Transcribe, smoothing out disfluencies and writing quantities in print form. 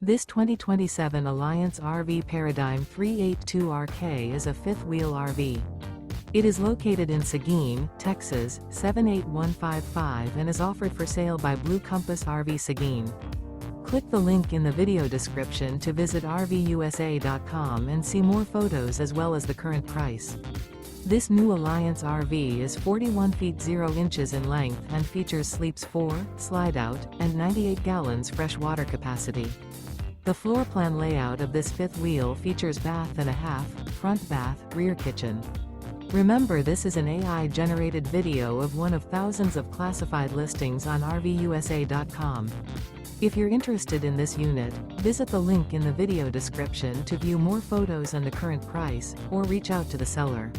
This 2027 Alliance RV Paradigm 382RK is a fifth-wheel RV. It is located in Seguin, Texas, 78155 and is offered for sale by Blue Compass RV Seguin. Click the link in the video description to visit RVUSA.com and see more photos as well as the current price. This new Alliance RV is 41 feet 0 inches in length and features sleeps 4, slide-out, and 98 gallons fresh water capacity. The floor plan layout of this fifth wheel features bath and a half, front bath, rear kitchen. Remember, this is an AI-generated video of one of thousands of classified listings on RVUSA.com. If you're interested in this unit, visit the link in the video description to view more photos and the current price, or reach out to the seller.